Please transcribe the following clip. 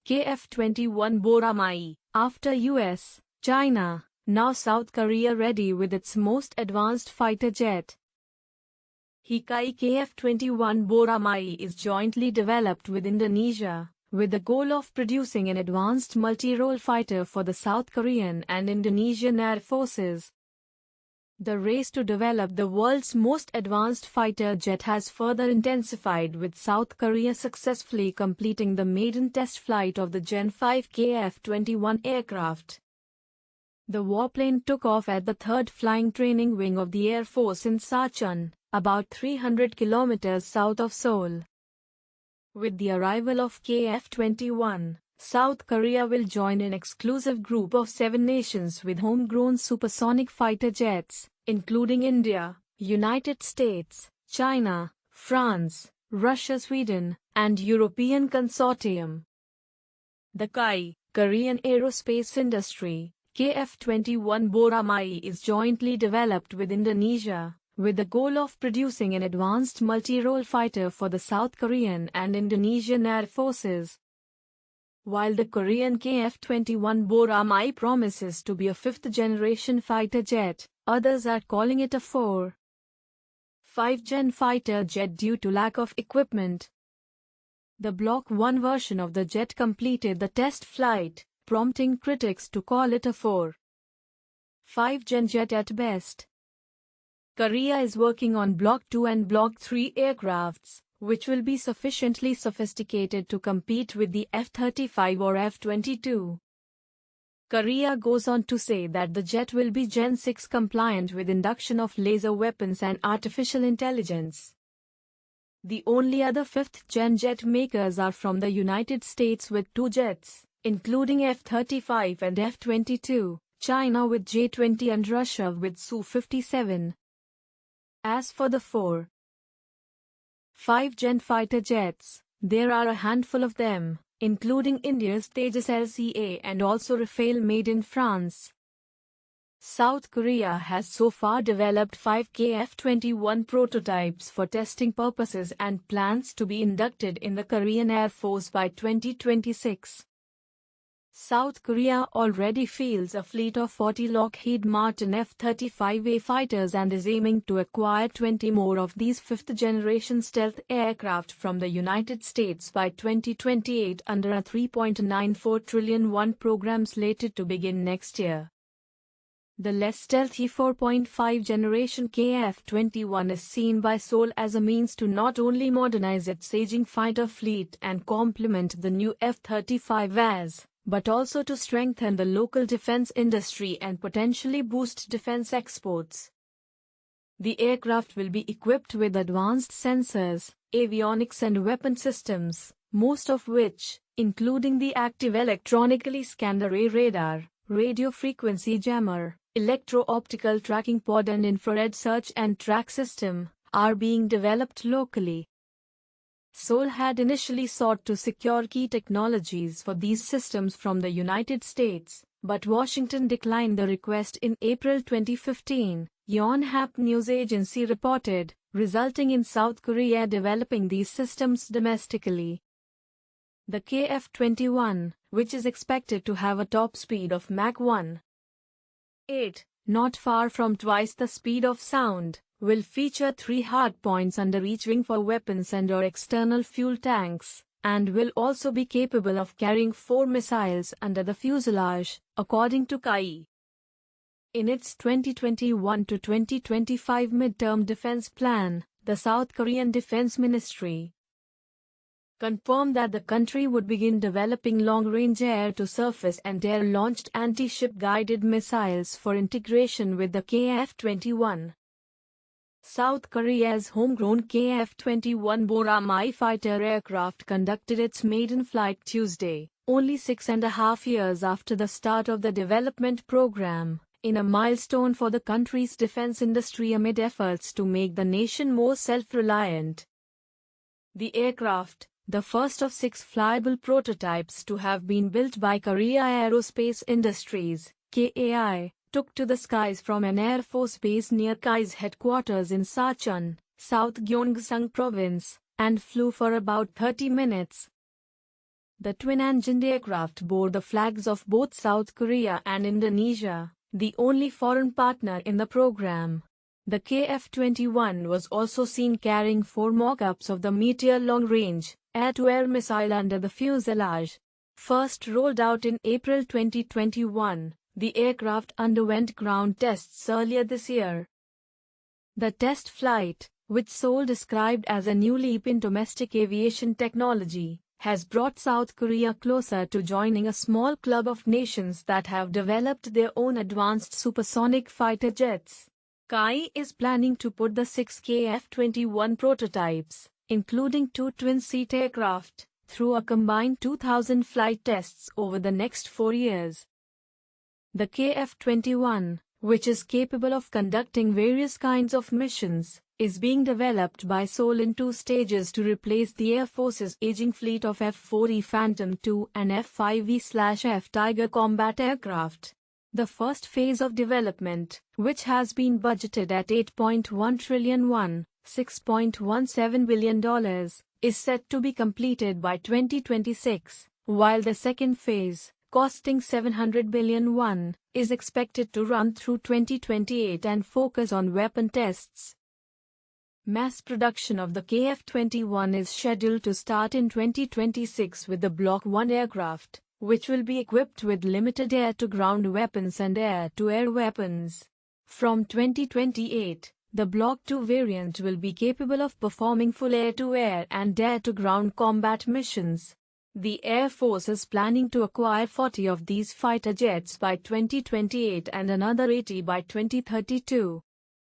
KF-21 Boramae. After US, China, now South Korea ready with its most advanced fighter jet. Hikai KF-21 Boramae is jointly developed with Indonesia, with the goal of producing an advanced multi-role fighter for the South Korean and Indonesian Air Forces. The race to develop the world's most advanced fighter jet has further intensified, with South Korea successfully completing the maiden test flight of the Gen 5 KF-21 aircraft. The warplane took off at the 3rd Flying Training Wing of the Air Force in Sachon, about 300 kilometers south of Seoul. With the arrival of KF-21, South Korea will join an exclusive group of 7 nations with homegrown supersonic fighter jets, including India, United States, China, France, Russia, Sweden, and European Consortium. The Korean aerospace industry, KF-21 Boramae is jointly developed with Indonesia, with the goal of producing an advanced multi-role fighter for the South Korean and Indonesian Air Forces. While the Korean KF-21 Boramae promises to be a 5th-generation fighter jet, others are calling it a 5th-gen fighter jet due to lack of equipment. The Block 1 version of the jet completed the test flight, prompting critics to call it a 5th-gen jet at best. Korea is working on Block 2 and Block 3 aircrafts, which will be sufficiently sophisticated to compete with the F-35 or F-22. Korea goes on to say that the jet will be Gen 6 compliant with induction of laser weapons and artificial intelligence. The only other 5th-gen jet makers are from the United States with 2 jets, including F-35 and F-22, China with J-20 and Russia with Su-57. As for the 5th-gen fighter jets, there are a handful of them, including India's Tejas LCA and also Rafale made in France. South Korea has so far developed 5 KF-21 prototypes for testing purposes and plans to be inducted in the Korean Air Force by 2026. South Korea already fields a fleet of 40 Lockheed Martin F-35A fighters and is aiming to acquire 20 more of these 5th-generation stealth aircraft from the United States by 2028 under a $3.94 trillion program slated to begin next year. The less stealthy 4.5-generation KF-21 is seen by Seoul as a means to not only modernize its aging fighter fleet and complement the new F-35As, but also to strengthen the local defense industry and potentially boost defense exports. The aircraft will be equipped with advanced sensors, avionics and weapon systems, most of which, including the active electronically scanned array radar, radio frequency jammer, electro-optical tracking pod and infrared search and track system, are being developed locally. Seoul had initially sought to secure key technologies for these systems from the United States, but Washington declined the request in April 2015, Yonhap news agency reported, resulting in South Korea developing these systems domestically. The KF-21, which is expected to have a top speed of Mach 1.8, not far from twice the speed of sound, will feature 3 hardpoints under each wing for weapons and/or external fuel tanks, and will also be capable of carrying 4 missiles under the fuselage, according to KAI. In its 2021 to 2025 midterm defense plan, the South Korean Defense Ministry confirmed that the country would begin developing long-range air-to-surface and air-launched anti-ship guided missiles for integration with the KF-21. South Korea's homegrown KF-21 Boramae fighter aircraft conducted its maiden flight Tuesday, only 6.5 years after the start of the development program, in a milestone for the country's defense industry amid efforts to make the nation more self-reliant. The aircraft, the first of 6 flyable prototypes to have been built by Korea Aerospace Industries, KAI, took to the skies from an Air Force base near KAI's headquarters in Sachon, South Gyeongsang Province, and flew for about 30 minutes. The twin-engined aircraft bore the flags of both South Korea and Indonesia, the only foreign partner in the program. The KF-21 was also seen carrying 4 mock-ups of the Meteor long-range, air-to-air missile under the fuselage. First rolled out in April 2021, the aircraft underwent ground tests earlier this year. The test flight, which Seoul described as a new leap in domestic aviation technology, has brought South Korea closer to joining a small club of nations that have developed their own advanced supersonic fighter jets. KAI is planning to put the 6 KF-21 prototypes, including 2 twin-seat aircraft, through a combined 2,000 flight tests over the next 4 years. The KF-21, which is capable of conducting various kinds of missions, is being developed by Seoul in 2 stages to replace the Air Force's aging fleet of F-4E Phantom II and F-5E/F Tiger combat aircraft. The first phase of development, which has been budgeted at $8.1 trillion ($6.17 billion), is set to be completed by 2026, while the second phase, costing $700 billion, is expected to run through 2028 and focus on weapon tests. Mass production of the KF-21 is scheduled to start in 2026 with the Block 1 aircraft, which will be equipped with limited air-to-ground weapons and air-to-air weapons. From 2028, the Block 2 variant will be capable of performing full air-to-air and air-to-ground combat missions. The Air Force is planning to acquire 40 of these fighter jets by 2028 and another 80 by 2032.